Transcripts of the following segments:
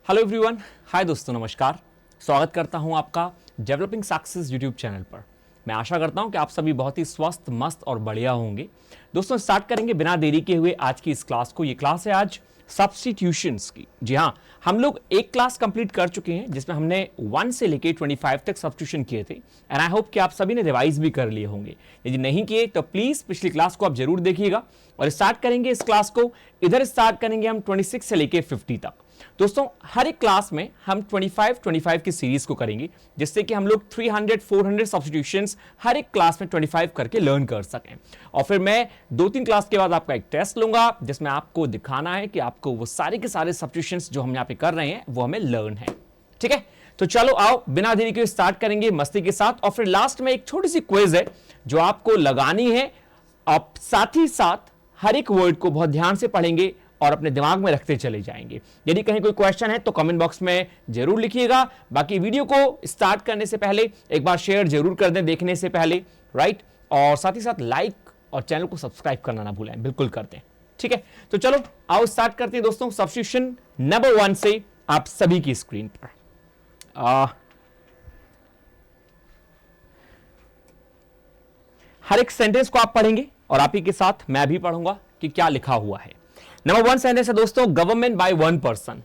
Hello everyone, हाय दोस्तों, नमस्कार। स्वागत करता हूं आपका डेवलपिंग सक्सेस यूट्यूब चैनल पर। मैं आशा करता हूं कि आप सभी बहुत ही स्वस्थ, मस्त और बढ़िया होंगे। दोस्तों, स्टार्ट करेंगे बिना देरी के हुए आज की इस क्लास को। ये क्लास है आज सब्स्टिट्यूशंस की। जी हाँ, हम लोग एक क्लास कंप्लीट कर चुके हैं जिसमें हमने 1 से लेके 25 तक सब्स्टिट्यूशन किए थे। एंड आई होप कि आप सभी ने रिवाइज भी कर लिए होंगे। यदि नहीं किए तो प्लीज पिछली क्लास को आप जरूर देखिएगा। और स्टार्ट करेंगे इस क्लास को, इधर स्टार्ट करेंगे हम 26 से लेके 50 तक। दोस्तों, हर एक क्लास में हम 25 की सीरीज को करेंगे, जिससे कि हम लोग 300-400 सब्स्टिट्यूशंस हर एक क्लास में 25 करके लर्न कर सकें। और फिर मैं 2-3 क्लास के बाद आपका एक टेस्ट लूंगा, जिसमें आपको दिखाना है कि आपको वो सारे के सारे सब्स्टिट्यूशंस जो हम यहाँ पे कर रहे हैं वो हमें लर्न है। ठीक है, तो चलो आओ बिना देरी के स्टार्ट करेंगे मस्ती के साथ। और फिर लास्ट में एक छोटी सी क्विज है जो आपको लगानी है। आप साथ ही साथ हर एक वर्ड को बहुत ध्यान से पढ़ेंगे और अपने दिमाग में रखते चले जाएंगे। यदि कहीं कोई क्वेश्चन है तो कमेंट बॉक्स में जरूर लिखिएगा। बाकी वीडियो को स्टार्ट करने से पहले एक बार शेयर जरूर कर दें देखने से पहले, राइट। और साथ ही साथ लाइक और चैनल को सब्सक्राइब करना ना भूलें, बिल्कुल कर दें। ठीक है, तो चलो आओ स्टार्ट करते हैं दोस्तों। सब्स्टिट्यूशन नंबर 1 से आप सभी की स्क्रीन पर हर एक सेंटेंस को आप पढ़ेंगे और आप ही के साथ मैं भी पढ़ूंगा कि क्या लिखा हुआ है। नंबर 1 सेंटेंस है दोस्तों, गवर्नमेंट बाय 1 पर्सन।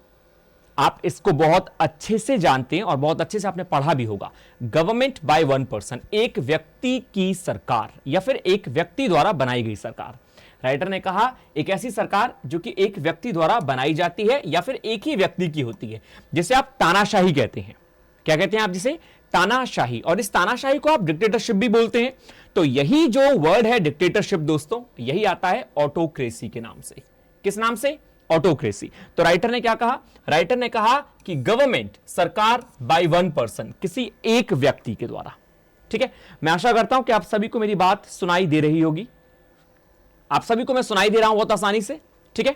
आप इसको बहुत अच्छे से जानते हैं और बहुत अच्छे से आपने पढ़ा भी होगा। गवर्नमेंट बाय 1 पर्सन, एक व्यक्ति की सरकार या फिर एक व्यक्ति द्वारा बनाई गई सरकार। राइटर ने कहा एक ऐसी सरकार जो कि एक व्यक्ति द्वारा बनाई जाती है या फिर एक ही व्यक्ति की होती है, जिसे आप तानाशाही कहते हैं। क्या कहते हैं आप? जिसे तानाशाही। और इस तानाशाही को आप डिक्टेटरशिप भी बोलते हैं। तो यही जो वर्ड है डिक्टेटरशिप दोस्तों, यही आता है ऑटोक्रेसी के नाम से। किस नाम से? ऑटोक्रेसी। तो राइटर ने क्या कहा? राइटर ने कहा कि गवर्नमेंट, सरकार, बाय 1 पर्सन, किसी एक व्यक्ति के द्वारा। ठीक है, मैं आशा करता हूं कि आप सभी को मेरी बात सुनाई दे रही होगी। आप सभी को मैं सुनाई दे रहा हूं बहुत आसानी से। ठीक है,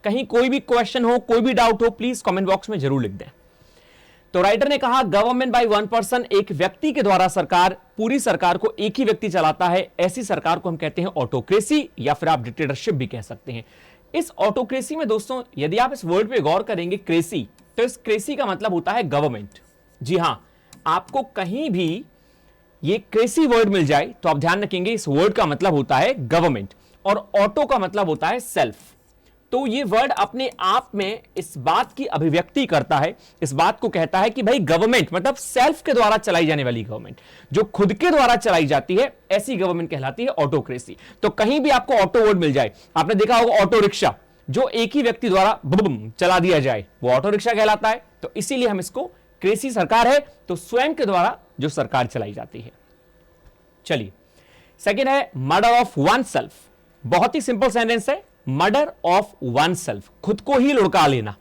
कहीं कोई भी क्वेश्चन हो, कोई भी डाउट हो, प्लीज कमेंट बॉक्स में जरूर लिख दें। तो राइटर ने कहा गवर्नमेंट बाय 1 पर्सन, एक व्यक्ति के द्वारा सरकार, पूरी सरकार को एक ही व्यक्ति चलाता है, ऐसी सरकार को हम कहते हैं ऑटोक्रेसी या फिर आप डिक्टेटरशिप भी कह सकते हैं। इस ऑटोक्रेसी में दोस्तों, यदि आप इस वर्ड पे गौर करेंगे क्रेसी, तो इस क्रेसी का मतलब होता है गवर्नमेंट। जी हां, आपको कहीं भी ये क्रेसी वर्ड मिल जाए तो आप ध्यान रखेंगे इस वर्ड का मतलब होता है गवर्नमेंट और ऑटो का मतलब होता है सेल्फ। तो ये वर्ड अपने आप में इस बात की अभिव्यक्ति करता है, इस बात को कहता है कि भाई गवर्नमेंट मतलब सेल्फ के द्वारा चलाई जाने वाली गवर्नमेंट, जो खुद के द्वारा चलाई जाती है, ऐसी गवर्नमेंट कहलाती है ऑटोक्रेसी। तो कहीं भी आपको ऑटो वर्ड मिल जाए, आपने देखा होगा ऑटो रिक्शा, जो एक ही व्यक्ति द्वारा बुम चला दिया जाए, वो ऑटो रिक्शा कहलाता है। तो इसीलिए हम इसको, क्रेसी सरकार है तो स्वयं के द्वारा जो सरकार चलाई जाती है। चलिए, सेकेंड है मर्डर ऑफ वन सेल्फ। बहुत ही सिंपल सेंटेंस है, मर्डर ऑफ वन सेल्फ, खुद को ही लुढ़का लेना।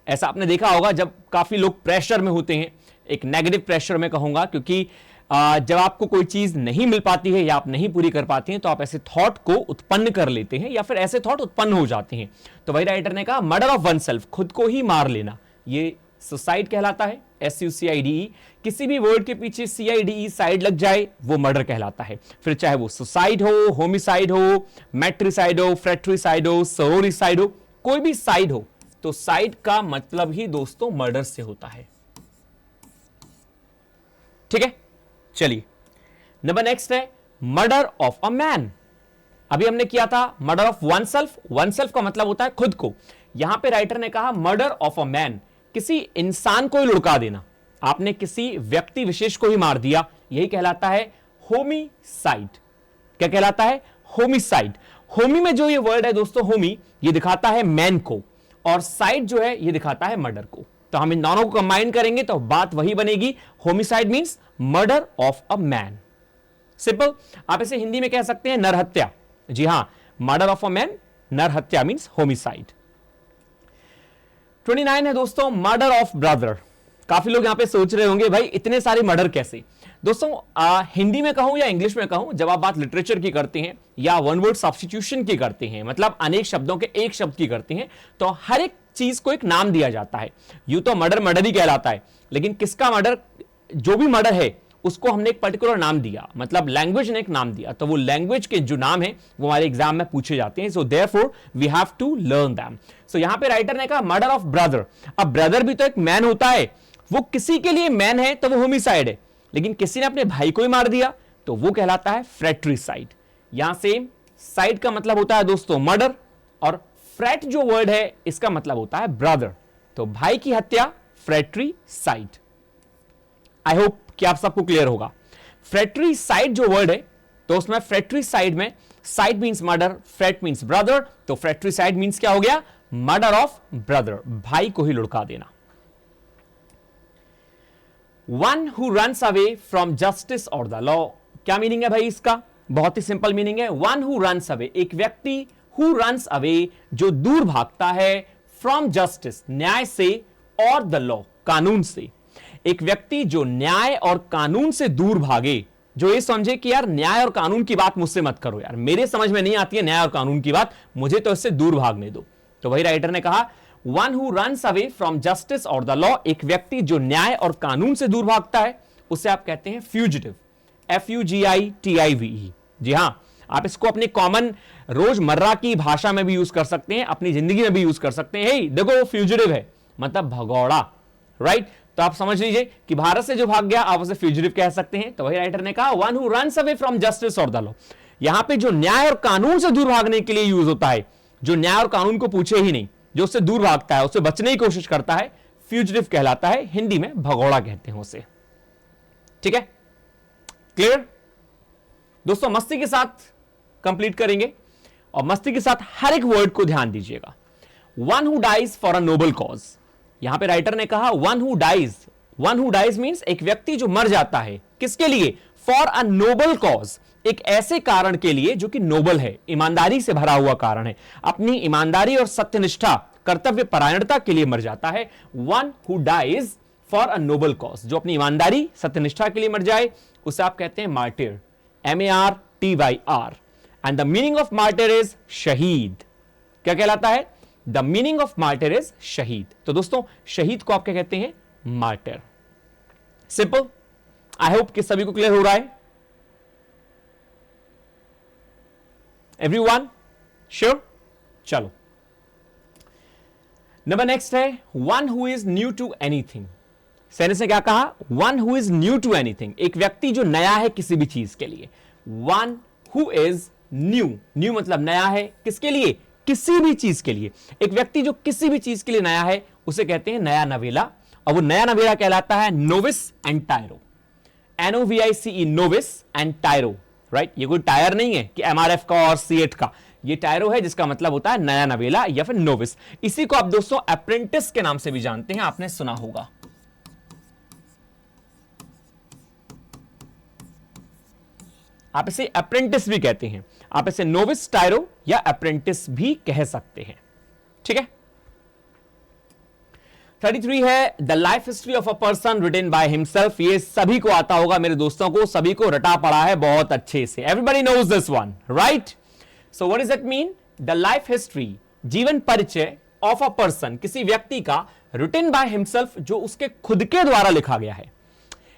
ऐसा आपने देखा होगा जब काफी लोग प्रेशर में होते हैं, एक नेगेटिव प्रेशर में कहूंगा, क्योंकि जब आपको कोई चीज नहीं मिल पाती है या आप नहीं पूरी कर पाती हैं तो आप ऐसे थॉट को उत्पन्न कर लेते हैं या फिर ऐसे थॉट उत्पन्न हो जाते हैं। तो वही राइटर ने कहा मर्डर ऑफ वन सेल्फ, खुद को ही मार लेना, ये सुसाइड कहलाता है, SUCIDE। किसी भी वर्ड के पीछे CIDE साइड लग जाए वो मर्डर कहलाता है। फिर चाहे वो सुसाइड हो, होमिसाइड हो, मैट्रिसाइड हो, फ्रेट्रिसाइड हो, सरोरिसाइड हो, कोई भी साइड हो, तो साइड का मतलब ही दोस्तों मर्डर से होता है। ठीक है, चलिए नंबर नेक्स्ट है मर्डर ऑफ अ मैन। अभी हमने किया था murder of one self, one self का मतलब होता है खुद को। यहां पे राइटर ने कहा मर्डर ऑफ अ मैन, किसी इंसान को ही लुढ़का देना, आपने किसी व्यक्ति विशेष को ही मार दिया, यही कहलाता है होमिसाइड। क्या कहलाता है? होमिसाइड। होमी में जो ये वर्ड है दोस्तों, होमी, ये दिखाता है मैन को, और साइड जो है ये दिखाता है मर्डर को। तो हम इन दोनों को कंबाइन करेंगे तो बात वही बनेगी, homicide means murder of a man. Simple, आप इसे हिंदी में कह सकते हैं नरहत्या। जी हां, मर्डर ऑफ अ मैन, नरहत्या मींस होमिसाइड। 29 है दोस्तों, मर्डर ऑफ ब्रदर। काफी लोग यहां पे सोच रहे होंगे भाई इतने सारे मर्डर कैसे। दोस्तों, हिंदी में कहूं या इंग्लिश में कहूं, जब आप बात लिटरेचर की करते हैं या वन वर्ड सब्स्टिट्यूशन की करते हैं, मतलब अनेक शब्दों के एक शब्द की करते हैं, तो हर एक चीज को एक नाम दिया जाता है। यूं तो मर्डर मर्डर ही कहलाता है, लेकिन किसका मर्डर, जो भी मर्डर है उसको हमने एक पर्टिकुलर नाम दिया, मतलब लैंग्वेज ने एक नाम दिया, तो वो लैंग्वेज के जो नाम है वो हमारे एग्जाम में पूछे जाते हैं। So therefore we have to learn them. So यहां पे राइटर ने कहा मर्डर ऑफ ब्रदर। अब ब्रदर भी तो एक मैन होता है, वो किसी के लिए मैन है तो वो होमिसाइड है, लेकिन किसी ने अपने भाई को ही मार दिया तो वो कहलाता है फ्रैट्रिसाइड। यहां से साइड का मतलब होता है दोस्तों मर्डर, और फ्रैट जो वर्ड है इसका मतलब होता है ब्रदर, तो भाई की हत्या फ्रैट्रिसाइड। आई होप कि आप सबको क्लियर होगा। फ्रैट्रिसाइड जो वर्ड है तो उसमें फ्रैट्रिसाइड में side means murder, frat means brother, तो फ्रैट्रिसाइड मींस क्या हो गया? मर्डर ऑफ ब्रदर, भाई को ही लुढ़का देना। One who runs away from justice और द लॉ, क्या मीनिंग है भाई इसका? बहुत ही सिंपल मीनिंग है। वन हु रन्स अवे, एक व्यक्ति, हु रन्स अवे जो दूर भागता है, फ्रॉम जस्टिस न्याय से, और द लॉ कानून से। एक व्यक्ति जो न्याय और कानून से दूर भागे, जो ये समझे कि यार न्याय और कानून की बात मुझसे मत करो, यार मेरे समझ में नहीं आती है न्याय और कानून की बात, मुझे तो इससे दूर भागने दो। तो वही राइटर ने कहा one who runs away from justice और द लॉ, एक व्यक्ति जो न्याय और कानून से दूर भागता है उसे आप कहते हैं फ्यूजिटिव, FUGITIVE। जी हां, आप इसको अपने कॉमन रोजमर्रा की भाषा में भी यूज कर सकते हैं, अपनी जिंदगी में भी यूज कर सकते हैं। हे देखो वो फ्यूजिटिव है, मतलब भगौड़ा, राइट? तो आप समझ लीजिए कि भारत से जो भाग गया आप उसे फ्यूजिटिव कह सकते हैं। तो वही राइटर ने कहा one who runs away from justice और द लॉ, यहां पे जो न्याय और कानून से दूर भागने के लिए यूज होता है, जो न्याय और कानून को पूछे ही नहीं, जो उससे दूर भागता है, उससे बचने की कोशिश करता है, फ्यूजिटिव कहलाता है। हिंदी में भगौड़ा कहते हैं उसे। ठीक है, क्लियर दोस्तों? मस्ती के साथ कंप्लीट करेंगे और मस्ती के साथ हर एक वर्ड को ध्यान दीजिएगा। One who dies for a noble cause, यहां पे राइटर ने कहा one who dies, one who dies means एक व्यक्ति जो मर जाता है, किसके लिए? फॉर अ नोबल कॉज, एक ऐसे कारण के लिए जो कि नोबल है, ईमानदारी से भरा हुआ कारण है, अपनी ईमानदारी और सत्यनिष्ठा, कर्तव्य परायणता के लिए मर जाता है। One who dies for a noble cause, जो अपनी ईमानदारी सत्यनिष्ठा के लिए मर जाए उसे आप कहते हैं martyr, MARTYR। And the meaning of martyr is शहीद। क्या कहलाता है? The meaning of martyr is शहीद। तो दोस्तों शहीद को आप क्या कहते हैं? मार्टिर। सिंपल। आई होप कि सभी को क्लियर हो रहा है। Everyone sure? चलो, नंबर नेक्स्ट है one who is new to anything. सेनेस ने क्या कहा? One who is new to anything, एक व्यक्ति जो नया है किसी भी चीज के लिए। One who is new, new मतलब नया है, किसके लिए? किसी भी चीज के लिए। एक व्यक्ति जो किसी भी चीज के लिए नया है उसे कहते हैं नया नवेला, और वो नया नवेला कहलाता है novice and टायरो। NOVICE, novice and टायरो, right? ये कोई टायर नहीं है कि MRF का और C8 का, ये टायरो है जिसका मतलब होता है नया नवेला या फिर नोविस। इसी को आप दोस्तों अप्रेंटिस के नाम से भी जानते हैं, आपने सुना होगा। आप इसे अप्रेंटिस भी कहते हैं, आप इसे नोविस, टायरो या अप्रेंटिस भी कह सकते हैं। ठीक है। 33 है the life history of a person written by himself. ये सभी को आता होगा, मेरे दोस्तों को सभी को रटा पड़ा है बहुत अच्छे से। Everybody knows this one, right? So what does it mean? The life history, जीवन परिचय ऑफ अ पर्सन, किसी व्यक्ति का, रिटन बाय हिमसेल्फ, जो उसके खुद के द्वारा लिखा गया है।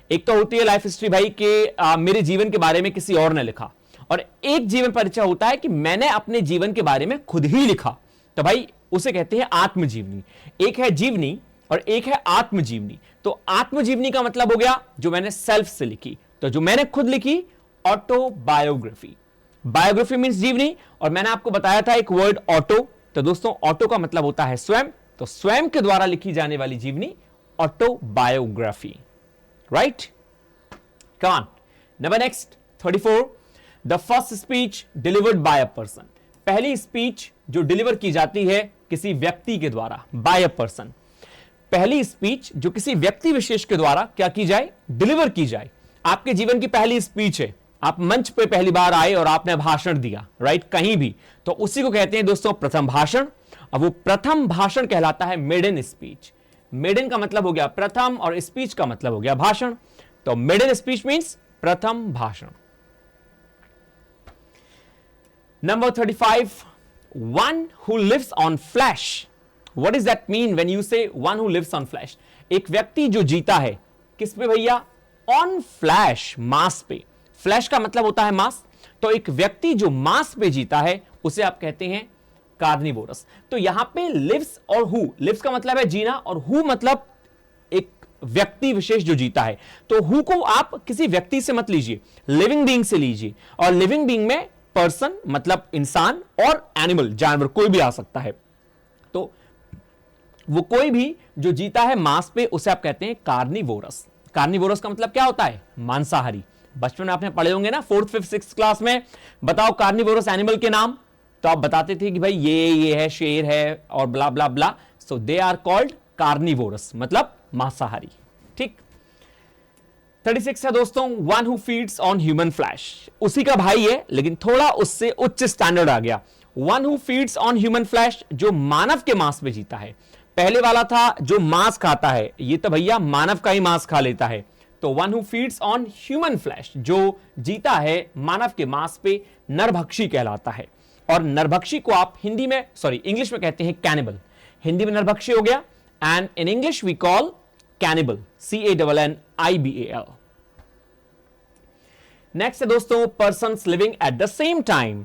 एक तो होती है लाइफ हिस्ट्री भाई के मेरे जीवन के बारे में किसी और ने लिखा, और एक जीवन परिचय होता है कि मैंने अपने जीवन के बारे में खुद ही लिखा, तो भाई उसे कहते हैं आत्मजीवनी। एक है जीवनी और एक है आत्मजीवनी। तो आत्मजीवनी का मतलब हो गया जो मैंने सेल्फ से लिखी, तो जो मैंने खुद लिखी ऑटोबायोग्राफी। बायोग्राफी मींस जीवनी, और मैंने आपको बताया था एक वर्ड ऑटो, तो दोस्तों ऑटो का मतलब होता है स्वयं, तो स्वयं के द्वारा लिखी जाने वाली जीवनी autobiography, right? Come on, number next 34 the first speech delivered by a person. पहली स्पीच जो डिलीवर की जाती है किसी व्यक्ति के द्वारा, बाय अ पर्सन। पहली स्पीच जो किसी व्यक्ति विशेष के द्वारा क्या की जाए? डिलीवर की जाए। आपके जीवन की पहली स्पीच है, आप मंच पे पहली बार आए और आपने भाषण दिया, राइट? कहीं भी, तो उसी को कहते हैं दोस्तों प्रथम भाषण। अब वो प्रथम भाषण कहलाता है मेडन स्पीच। मेडन का मतलब हो गया प्रथम और स्पीच का मतलब हो गया भाषण, तो मेडन स्पीच मींस प्रथम भाषण। Number 35 one who lives on flesh. What is that mean when you say one who lives on flesh? एक व्यक्ति जो जीता है किस पे भैया? ऑन फ्लैश, मास पे। फ्लैश का मतलब होता है मांस, तो एक व्यक्ति जो मांस पे जीता है उसे आप कहते हैं कार्निवोरस। तो यहां पे लिव्स और हु, लिव्स का मतलब है जीना और हु मतलब एक व्यक्ति विशेष जो जीता है। तो हु को आप किसी व्यक्ति से मत लीजिए, लिविंग बीइंग से लीजिए। और लिविंग बीइंग में पर्सन मतलब इंसान और एनिमल जानवर कोई भी आ सकता है। तो वो कोई भी जो जीता है मांस पे उसे आप कहते हैं कार्निवोरस। कार्निवोरस का मतलब क्या होता है? मांसाहारी। बचपन में आपने पढ़े होंगे ना, 4th 5th 6th क्लास में, बताओ कार्निवोरस एनिमल के नाम। तो आप बताते थे कि भाई ये है, शेर है और ब्ला ब्ला ब्ला। सो दे आर कॉल्ड कार्निवोरस, मतलब मांसाहारी। ठीक। 36 है दोस्तों, one who feeds on human flesh. उसी का भाई है लेकिन थोड़ा उससे उच्च स्टैंडर्ड आ गया। One who feeds on human flesh, जो मानव के मांस पे जीता है। पहले वाला था जो मांस खाता है, ये तो भैया मानव का ही मांस खा लेता है। तो one who feeds on human flesh, जो जीता है मानव के मांस पे, नरभक्षी कहलाता है। और नरभक्षी को आप हिंदी में, सॉरी इंग्लिश में कहते हैं कैनिबल। हिंदी में नरभक्षी हो गया, and in English we call cannibal, CANNIBAL। Next है दोस्तों, persons living at the same time.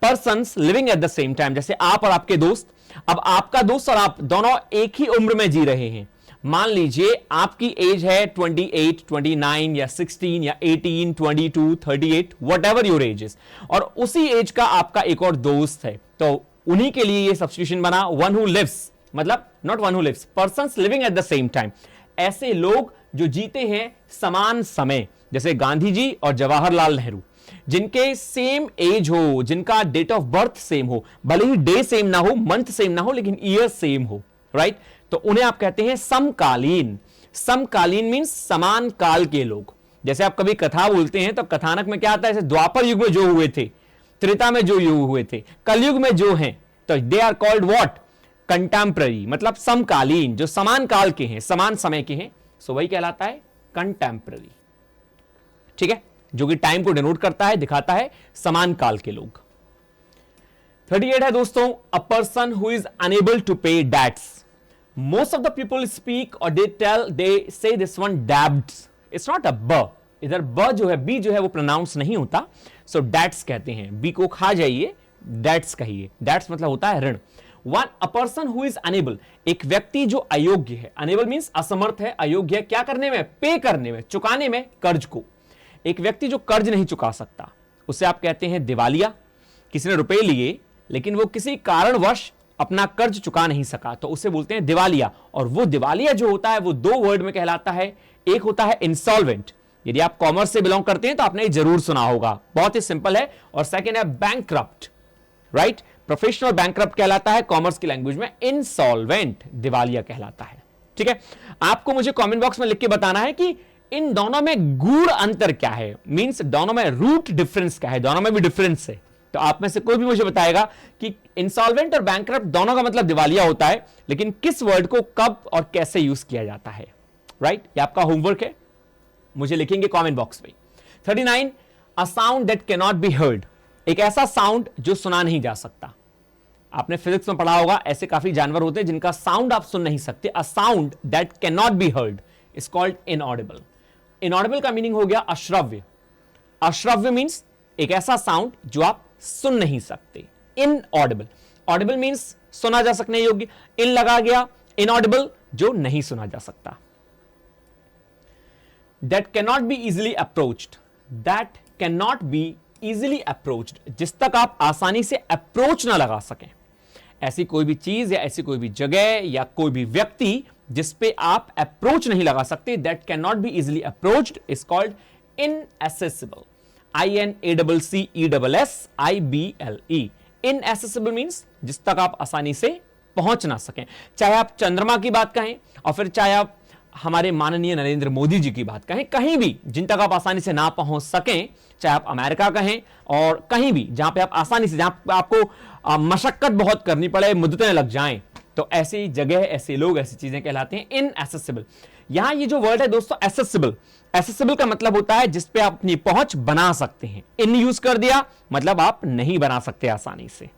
Persons living at the same time, जैसे आप और आपके दोस्त। अब आपका दोस्त और आप दोनों एक ही उम्र में जी रहे हैं। मान लीजिए आपकी एज है 28, 29 या 16 या 18, 22, 38, what ever your age is, और उसी एज का आपका एक और दोस्त है। तो उन्हीं के लिए ये सब्स्टिट्यूशन बना वन हु लिव्स, मतलब not one who lives, persons living at the same time. ऐसे लोग जो जीते हैं समान समय, जैसे गांधी जी और जवाहरलाल नेहरू, जिनके सेम एज हो, जिनका डेट ऑफ बर्थ सेम हो, भले ही डे सेम ना हो, मंथ सेम ना हो, लेकिन ईयर सेम हो, राइट? तो उन्हें आप कहते हैं समकालीन। समकालीन मींस समान काल के लोग। जैसे आप कभी कथा बोलते हैं तो कथानक में क्या आता है? जैसे द्वापर युग में जो हुए थे, त्रेता में जो युग हुए थे, कलयुग में जो हैं, तो they are called what? Contemporary, मतलब समकालीन, जो समान काल के हैं, समान समय के हैं, सो वही कहलाता है कंटेम्पररी। ठीक है, जो कि टाइम को डिनोट करता है, दिखाता है समान काल के लोग। 38 है दोस्तों, a person who is unable to pay debts. Most of the people speak और दे से दिस वन डैब्ड। इट्स नॉट अ ब, इधर ब जो है, बी जो है वो प्रोनाउंस नहीं होता, सो डेट्स कहते हैं। बी को खा जाइए, डेट्स कहिए। डेट्स मतलब होता है ऋण। One a person who is enable, एक व्यक्ति जो अयोग्य है। अनेबल मींस असमर्थ है, अयोग्य है क्या करने में? पे करने में, चुकाने में कर्ज को। एक व्यक्ति जो कर्ज नहीं चुका सकता उसे आप कहते हैं दिवालिया। किसी ने रुपए लिए लेकिन वो किसी कारणवश अपना कर्ज चुका नहीं सका तो उसे बोलते हैं दिवालिया। और वो दिवालिया जो होता है वो दो वर्ड में कहलाता है। एक होता है इंसॉल्वेंट, यदि आप कॉमर्स से बिलोंग करते हैं तो आपने जरूर सुना होगा, बहुत ही सिंपल है। और सेकेंड है बैंकक्रप्ट, राइट? प्रोफेशनल बैंकक्रप्ट कहलाता है, कॉमर्स की लैंग्वेज में इनसॉल्वेंट दिवालिया कहलाता है। ठीक है, आपको मुझे कमेंट बॉक्स में लिख के बताना है कि इन दोनों में गूढ़ अंतर क्या है, मींस दोनों में रूट डिफरेंस क्या है, दोनों में भी डिफरेंस है। तो आप में से कोई भी मुझे बताएगा कि इंसॉल्वेंट और बैंकक्रप्ट दोनों का मतलब दिवालिया होता है, लेकिन किस वर्ड को कब और कैसे यूज किया जाता है, राइट? ये आपका होमवर्क है, मुझे लिखेंगे कमेंट बॉक्स में। 39, a sound that can not be heard, एक ऐसा साउंड जो सुना नहीं जा सकता। आपने फिजिक्स में पढ़ा होगा, ऐसे काफी जानवर होते हैं जिनका साउंड आप सुन नहीं सकते। A sound that can not be heard is called inaudible. Inaudible का मीनिंग हो गया अश्रव्य। अश्रव्य मींस एक ऐसा साउंड जो आप सुन नहीं सकते, इनऑडिबल। ऑडिबल मींस सुना जा सकने योग्य, इन लगा गया, इनऑडिबल जो नहीं सुना जा सकता। That can not be easily approached, that can not be easily approached, जिस तक आप आसानी से अप्रोच ना लगा सकें। ऐसी कोई भी चीज या ऐसी कोई भी जगह या कोई भी व्यक्ति जिस पे आप अप्रोच नहीं लगा सकते, that can not be easily approached is called इनएसेसिबल। INACCESSIBLE, इनएसेसिबल means जिस तक आप आसानी से पहुंच ना सकें। चाहे आप चंद्रमा की बात कहें और फिर चाहे आप हमारे माननीय नरेंद्र मोदी जी की बात कहें, कहीं भी जिन तक आप आसानी से ना पहुंच सकें, चाहे आप अमेरिका कहें और कहीं भी जहां पे आप आसानी से, जहां आपको मशक्कत बहुत करनी पड़े, मुद्दतें लग जाएं, तो ऐसी जगह, ऐसे लोग, ऐसी चीजें कहलाते हैं इनएसेसिबल। यहां ये जो वर्ड है दोस्तों एसेसिबल, एसेसिबल का मतलब होता है जिस पे आप अपनी पहुंच बना सकते हैं। इन यूज कर दिया मतलब आप नहीं बना सकते आसानी से।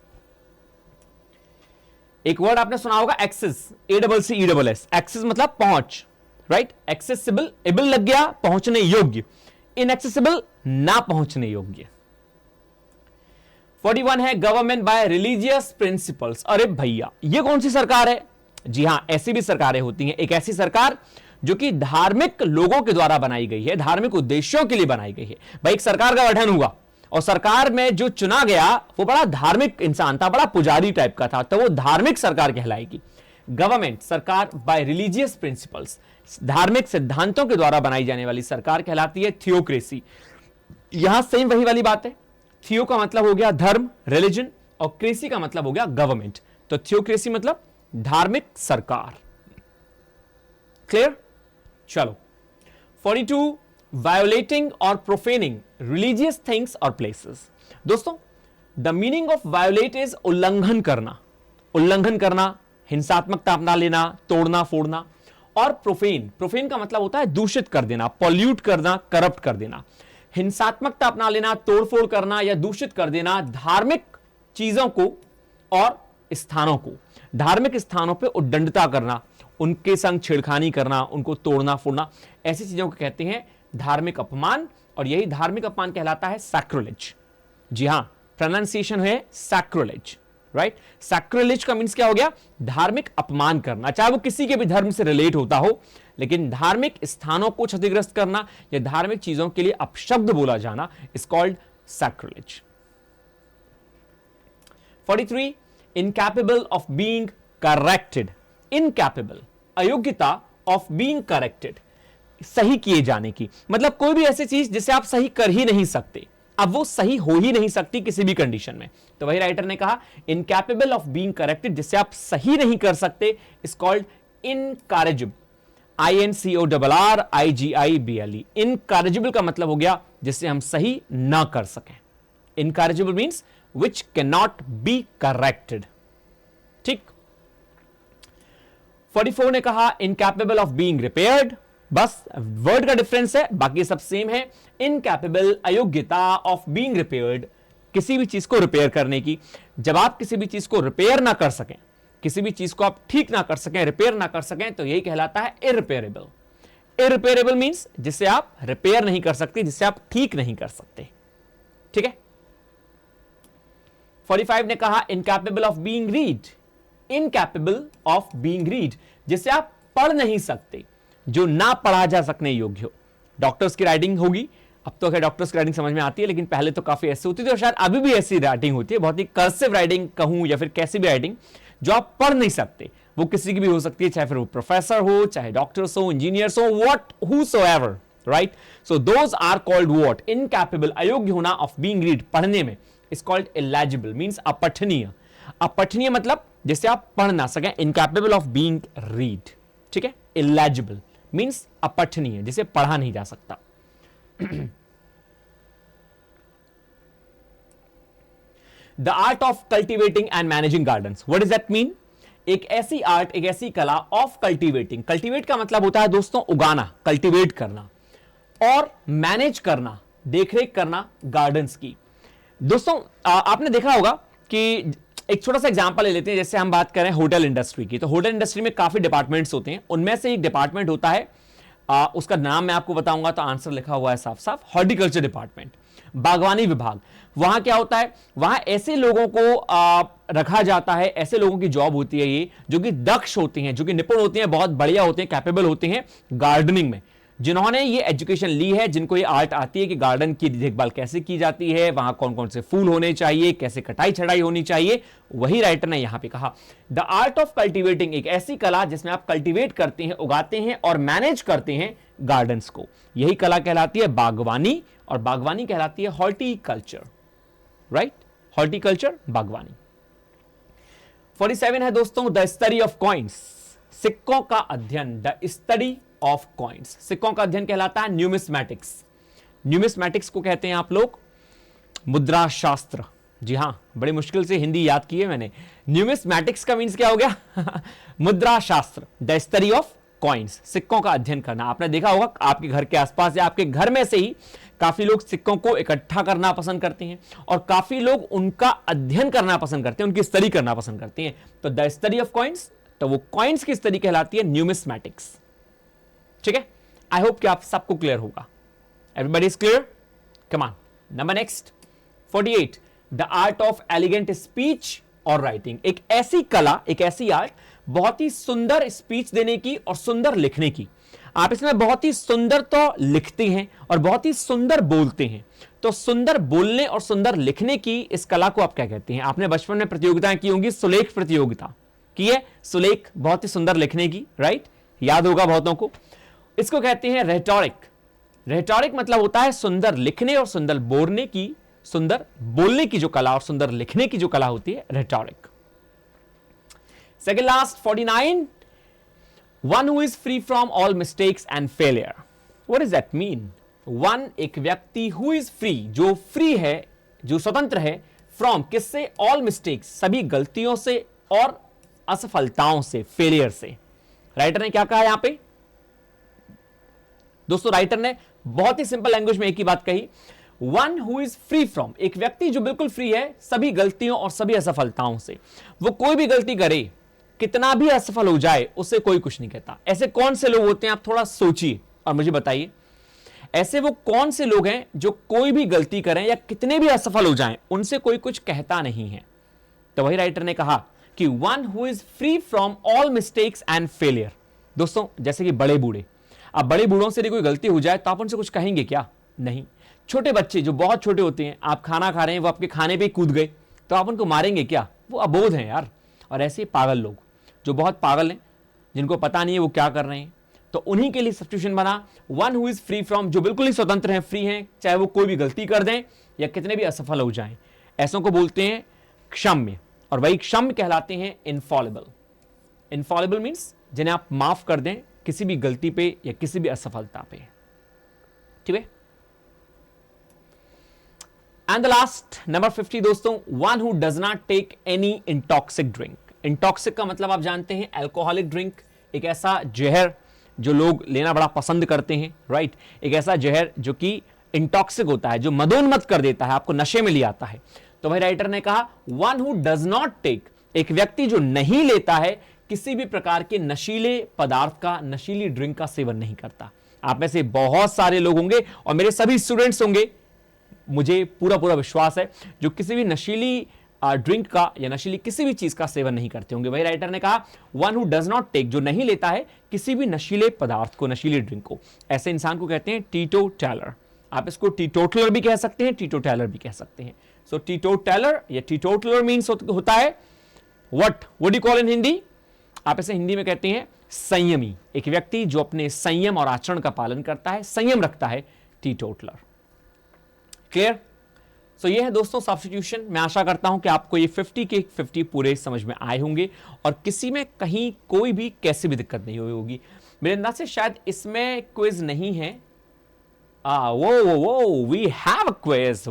एक वर्ड आपने सुना होगा एक्सेस, ACCESS। एक्सेस मतलब पहुंच, राइट। एक्सेसिबल, एबल लग गया पहुंचने योग्य, इनएक्सेसिबल ना पहुंचने योग्य। 41 है गवर्नमेंट बाय रिलीजियस प्रिंसिपल्स। अरे भैया ये कौन सी सरकार है? जी हां, ऐसी भी सरकारें होती हैं। एक ऐसी सरकार जो कि धार्मिक लोगों के द्वारा बनाई गई है, धार्मिक उद्देश्यों के लिए बनाई गई है। भाई एक सरकार का गठन हुआ और सरकार में जो चुना गया वो बड़ा धार्मिक इंसान था, बड़ा पुजारी टाइप का था, तो वो धार्मिक सरकार कहलाएगी। गवर्नमेंट सरकार बाय रिलीजियस प्रिंसिपल्स, धार्मिक सिद्धांतों के द्वारा बनाई जाने वाली सरकार कहलाती है थियोक्रेसी। यहां सेम वही वाली बात है। थियो का मतलब हो गया धर्म, रिलीजन, और क्रेसी का मतलब हो गया गवर्नमेंट। तो थियोक्रेसी मतलब धार्मिक सरकार। क्लियर? चलो 42 वायोलेटिंग और प्रोफेनिंग रिलीजियस थिंग्स और प्लेसेस। दोस्तों the meaning of violet is उल्लंघन करना, उल्लंघन करना, हिंसात्मकता अपना लेना, तोड़ना फोड़ना। और प्रोफेन, प्रोफेन का मतलब होता है दूषित कर देना, पॉल्यूट करना, करप्ट कर देना। हिंसात्मकता अपना लेना, तोड़फोड़ करना या दूषित कर देना धार्मिक चीजों को और स्थानों को, धार्मिक स्थानों पे उद्दंडता करना, उनके संग छेड़खानी करना, उनको तोड़ना फोड़ना, ऐसी चीजों को कहते हैं धार्मिक अपमान। और यही धार्मिक अपमान कहलाता है सैक्रिलेज। जी हां, प्रोनाउंसिएशन है सैक्रिलेज, राइट। सैक्रिलेज का मींस क्या हो गया? धार्मिक अपमान करना, चाहे वो किसी के भी धर्म से रिलेट होता हो, लेकिन धार्मिक स्थानों को क्षतिग्रस्त करना या धार्मिक चीजों के लिए अपशब्द बोला जाना is called sacrilege. 43 incapable of being corrected. Incapable, अयोग्यता ऑफ बीइंग करेक्टेड, सही किए जाने की। मतलब कोई भी ऐसी चीज जिसे आप सही कर ही नहीं सकते, अब वो सही हो ही नहीं सकती किसी भी कंडीशन में। तो वही राइटर ने कहा इनकैपेबल ऑफ बीइंग करेक्टेड, जिससे आप सही नहीं कर सकते, इज कॉल्ड इनकरेजिबल। INCORRIGIBLE। इनकरेजिबल का मतलब हो गया जिससे हम सही ना कर सकें। Incorrigible means which can not be corrected. ठीक। 44 ने कहा इनकैपेबल ऑफ बीइंग रिपेयर्ड। बस वर्ड का डिफरेंस है, बाकी सब सेम है। इनकैपेबल, अयोग्यता, ऑफ बीइंग रिपेयर्ड, किसी भी चीज को रिपेयर करने की। जब आप किसी भी चीज को रिपेयर ना कर सकें, किसी भी चीज को आप ठीक ना कर सकें, रिपेयर ना कर सकें, तो यही कहलाता है इररिपेयरेबल। इररिपेयरेबल मींस जिसे आप रिपेयर नहीं कर सकते, जिसे आप ठीक नहीं कर सकते। ठीक है। 45 ने कहा incapable of being read. Incapable of being read, जिसे आप पढ़ नहीं सकते, जो ना पढ़ा जा सकने योग्य हो। डॉक्टर्स की राइटिंग होगी, अब तो खैर डॉक्टर्स की राइटिंग समझ में आती है, लेकिन पहले तो काफी ऐसी होती थी और शायद अभी भी ऐसी राइटिंग होती है, बहुत ही कर्सिव राइटिंग कहूं या फिर कैसी भी राइटिंग जो आप पढ़ नहीं सकते। वो किसी की भी हो सकती है, चाहे फिर वो प्रोफेसर हो, चाहे डॉक्टर्स हो, इंजीनियर्स हो, what whosoever, right. So those are called what? Incapable, अयोग्य होना, ऑफ बीइंग रीड, पढ़ने में, इज कॉल्ड इलेजिबल मींस अपठनीय। अपठनीय मतलब जिसे आप पढ़ ना सकें, इनकैपेबल ऑफ बीइंग रीड। ठीक है। इलेजिबल मींस अपठनीय, जिसे पढ़ा नहीं जा सकता। The art of cultivating and managing gardens, what does that mean? एक ऐसी आर्ट, एक ऐसी कला ऑफ कल्टिवेटिंग। कल्टिवेट का मतलब होता है दोस्तों उगाना, कल्टिवेट करना, और मैनेज करना, देखरेख करना गार्डन्स की। दोस्तों आपने देखा होगा कि एक छोटा सा एग्जांपल ले लेते हैं, जैसे हम बात करें होटल इंडस्ट्री की, तो होटल इंडस्ट्री में काफी डिपार्टमेंट्स होते हैं, उनमें से एक डिपार्टमेंट होता है, उसका नाम मैं आपको बताऊंगा तो आंसर लिखा हुआ है साफ साफ, हॉर्टिकल्चर डिपार्टमेंट, बागवानी विभाग। वहां क्या होता है? वहां ऐसे लोगों को रखा जाता है, ऐसे लोगों की जॉब होती है ये, जो कि दक्ष होते हैं, जो कि निपुण होते हैं, बहुत बढ़िया होते हैं, कैपेबल होते हैं गार्डनिंग में, जिन्होंने ये एजुकेशन ली है, जिनको ये आर्ट आती है कि गार्डन की देखभाल कैसे की जाती है, वहां कौन कौन से फूल होने चाहिए, कैसे कटाई छड़ाई होनी चाहिए। वही राइटर ने यहां पे कहा द आर्ट ऑफ कल्टिवेटिंग, एक ऐसी कला जिसमें आप कल्टिवेट करते हैं, उगाते हैं और मैनेज करते हैं गार्डन्स को, यही कला कहलाती है बागवानी, और बागवानी कहलाती है हॉर्टिकल्चर, राइट। हॉर्टिकल्चर, बागवानी। 47 है दोस्तों द स्टडी ऑफ कॉइन्स, सिक्कों का अध्ययन। द स्टडी ऑफ कॉइन्स, सिक्कों का अध्ययन कहलाता है न्यूमिस्मैटिक्स। न्यूमिस्मैटिक्स को कहते हैं आप लोग मुद्रा शास्त्र। जी हां, बड़ी मुश्किल से हिंदी याद की है मैंने। न्यूमिस्मैटिक्स का मीन्स क्या हो गया? मुद्रा शास्त्र, द स्टडी ऑफ कॉइन्स, सिक्कों का अध्ययन करना। आपने देखा होगा आपके घर के आसपास या आपके घर में से ही काफी लोग सिक्कों को इकट्ठा करना पसंद करते हैं, और काफी लोग उनका अध्ययन करना पसंद करते हैं, उनकी स्टडी करना पसंद करते हैं। तो द स्टडी ऑफ कॉइन्स, तो वो कॉइन्स की स्टडी कहलाती है न्यूमिस्मैटिक्स। ठीक है, आई होप कि आप सबको क्लियर होगा। Everybody is clear? Come on, number next 48, the art of elegant speech और राइटिंग। एक ऐसी कला, एक ऐसी आर्ट, बहुत ही सुंदर स्पीच देने की और सुंदर लिखने की। आप इसमें बहुत ही सुंदर तो लिखते हैं और बहुत ही सुंदर बोलते हैं, तो सुंदर बोलने और सुंदर लिखने की इस कला को आप क्या कहते हैं? आपने बचपन में प्रतियोगिताएं की होंगी, सुलेख प्रतियोगिता की है, सुलेख बहुत ही सुंदर लिखने की, राइट, याद होगा बहुतों को। इसको कहते हैं रेटोरिक। रेटोरिक मतलब होता है सुंदर लिखने और सुंदर बोलने की, सुंदर बोलने की जो कला और सुंदर लिखने की जो कला होती है, rhetoric. Second last 49, one who is free from all mistakes and failure. What does that mean? One, एक व्यक्ति, हु इज फ्री, जो फ्री है, जो स्वतंत्र है, फ्रॉम, किससे? ऑल मिस्टेक्स, सभी गलतियों से और असफलताओं से, फेलियर से। राइटर ने क्या कहा यहां पे दोस्तों? राइटर ने बहुत ही सिंपल लैंग्वेज में एक ही बात कही, one who is free from, एक व्यक्ति जो बिल्कुल फ्री है सभी गलतियों और सभी असफलताओं से। वो कोई भी गलती करे, कितना भी असफल हो जाए, उससे कोई कुछ नहीं कहता। ऐसे कौन से लोग होते हैं? आप थोड़ा सोचिए और मुझे बताइए, ऐसे वो कौन से लोग हैं जो कोई भी गलती करें या कितने भी असफल हो जाएं, उनसे कोई कुछ कहता नहीं है? तो वही राइटर ने कहा कि one who is free from all mistakes and failure. दोस्तों, जैसे कि बड़े बूढ़े, अब बड़े बूढ़ों से कोई गलती हो जाए तो आप उनसे कुछ कहेंगे क्या? नहीं। छोटे बच्चे जो बहुत छोटे होते हैं, आप खाना खा रहे हैं, वो आपके खाने पे कूद गए, तो आप उनको मारेंगे क्या? वो अबोध हैं यार। और ऐसे पागल लोग जो बहुत पागल हैं, जिनको पता नहीं है वो क्या कर रहे हैं, तो उन्हीं के लिए सब्स्टिट्यूशन बना one who is free from, जो बिल्कुल ही स्वतंत्र हैं, फ्री हैं, चाहे वो कोई भी गलती कर दें या कितने भी असफल हो जाएं। ऐसों को बोलते हैं क्षम्य, और वही क्षम्य कहलाते हैं इनफॉलेबल। इनफॉलेबल मींस जिन्हें आप माफ कर दें किसी भी गलती पे या किसी भी असफलता पे। ठीक है, एंड द लास्ट नंबर 50 दोस्तों, one who does not take any intoxic drink. Intoxic का मतलब आप जानते हैं अल्कोहलिक ड्रिंक, एक ऐसा जहर जो लोग लेना बड़ा पसंद करते हैं, राइट। एक ऐसा जहर जो कि इंटॉक्सिक होता है, जो मदोन्मत्त कर देता है, आपको नशे में ले आता है। तो भाई राइटर ने कहा one who does not take, एक व्यक्ति जो नहीं लेता है किसी भी प्रकार के नशीले पदार्थ का, नशीली ड्रिंक का सेवन नहीं करता। आप में से बहुत सारे लोग होंगे और मेरे सभी स्टूडेंट्स होंगे, मुझे पूरा पूरा विश्वास है, जो किसी भी नशीली ड्रिंक का या नशीली किसी भी चीज का सेवन नहीं करते होंगे। वही राइटर ने कहा one who does not take, जो नहीं लेता है किसी भी नशीले पदार्थ को, नशीली ड्रिंक को, ऐसे इंसान को कहते हैं टीटोटैलर। आप इसको टीटोटलर भी कह सकते हैं, टीटोटैलर भी कह सकते हैं। सो टीटोटैलर या टीटोटलर मीन्स होता है what you call in Hindi, आप इसे हिंदी में कहते हैं संयमी। एक व्यक्ति जो अपने संयम और आचरण का पालन करता है, संयम रखता है, टीटोटलर। क्लियर? सो ये है दोस्तों सब्स्टिट्यूशन। मैं आशा करता हूं कि आपको ये 50 के 50 पूरे समझ में आए होंगे और किसी में कहीं कोई भी कैसी भी दिक्कत नहीं हुई होगी। मेरे अंदाज से शायद इसमें क्विज नहीं है। we have a quiz,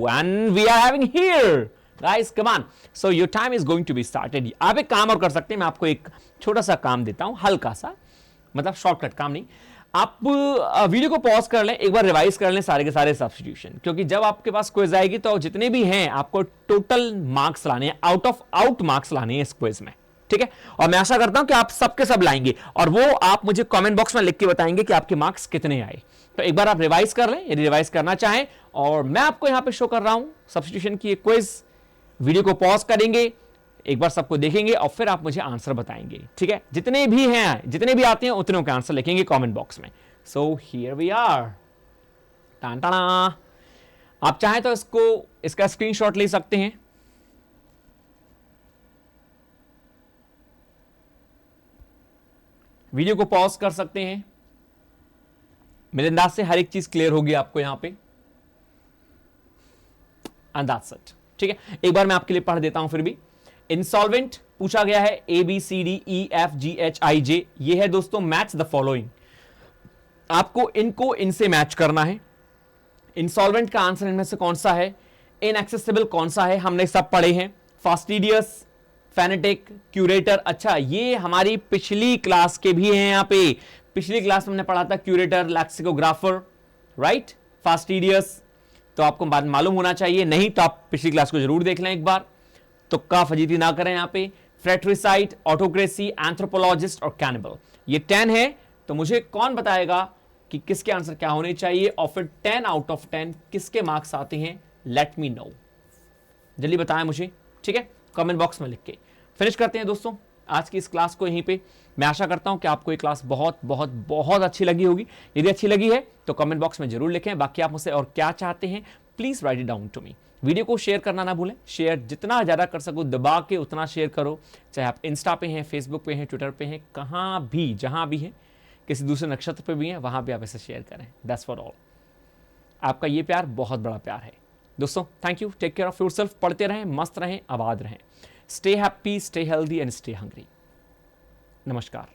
and we are having here, guys, come on, so your time is going to be started। आप एक काम और कर सकते हैं, मैं आपको एक छोटा सा काम देता हूं, हल्का सा, मतलब शॉर्टकट काम नहीं। आप वीडियो को पॉज कर लें, एक बार रिवाइज कर लें सारे के सारे सब्स्टिट्यूशन, क्योंकि जब आपके पास क्विज आएगी तो जितने भी हैं आपको टोटल मार्क्स लाने हैं, आउट ऑफ आउट मार्क्स लाने हैं इस क्विज में, ठीक है। और मैं आशा करता हूं कि आप सबके सब लाएंगे और वो आप मुझे कमेंट बॉक्स में लिख के बताएंगे कि आपके मार्क्स कितने आए। तो एक बार आप रिवाइज कर लें यदि रिवाइज करना चाहें, और मैं आपको यहां पे शो कर रहा हूं सब्स्टिट्यूशन की एक क्विज। वीडियो को पॉज करेंगे, एक बार सबको देखेंगे और फिर आप मुझे आंसर बताएंगे, ठीक है। जितने भी हैं, जितने भी आते हैं उतनों के आंसर लिखेंगे कमेंट बॉक्स में। सो हियर वी आर, टांटाना। आप चाहें तो इसका स्क्रीनशॉट ले सकते हैं। वीडियो को पॉज कर सकते हैं। मेरे अंदाज से हर एक चीज क्लियर होगी आपको यहां पे, अंदाज सच, ठीक है। एक बार मैं आपके लिए पढ़ देता हूं फिर भी। इंसॉल्वेंट पूछा गया है ABCDEFGHIJ, ये है दोस्तों मैच द फॉलोइंग। आपको इनको इनसे मैच करना है। इंसॉल्वेंट का आंसर इनमें से कौन सा है, इनएक्सेसिबल कौन सा है, हमने सब पढ़े हैं। फास्टिडियस, फेनेटिक, क्यूरेटर, अच्छा ये हमारी पिछली क्लास के भी हैं। यहां पे पिछली क्लास में हमने पढ़ा था क्यूरेटर, लैक्सिकोग्राफर, राइट, फास्टिडियस। तो आपको बात मालूम होना चाहिए, नहीं तो आप पिछली क्लास को जरूर देख लें एक बार, तुक्का फजीती ना करें। यहां पे फ्रेट्रिसाइट, ऑटोक्रेसी, एंथ्रोपोलॉजिस्ट और कैनिबल, ये 10 है तो मुझे कौन बताएगा कि किसके आंसर क्या होने चाहिए और फिर 10 आउट ऑफ 10 किसके मार्क्स आते हैं? लेट मी नो, जल्दी बताएं मुझे, ठीक है, कमेंट बॉक्स में लिख के। फिनिश करते हैं दोस्तों आज की इस क्लास को यहीं पे। मैं आशा करता हूं कि आपको ये क्लास बहुत बहुत बहुत अच्छी लगी होगी। यदि अच्छी लगी है तो कमेंट बॉक्स में जरूर लिखें। बाकी आप मुझसे और क्या चाहते हैं please write it down to me. Video को शेयर करना ना भूलें, शेयर जितना ज़्यादा कर सको दबा के उतना शेयर करो, चाहे आप इंस्टा पे हैं, फेसबुक पे हैं, ट्विटर पे हैं, कहाँ भी जहाँ भी हैं, किसी दूसरे नक्षत्र पे भी हैं, वहाँ भी आप इसे शेयर करें। That's for all. आपका ये प्यार बहुत बड़ा प्यार है दोस्तों। Thank you, take care of yourself, पढ़ते रहें, मस्त रहें, आबाद रहें। Stay happy, stay healthy and stay hungry. नमस्कार।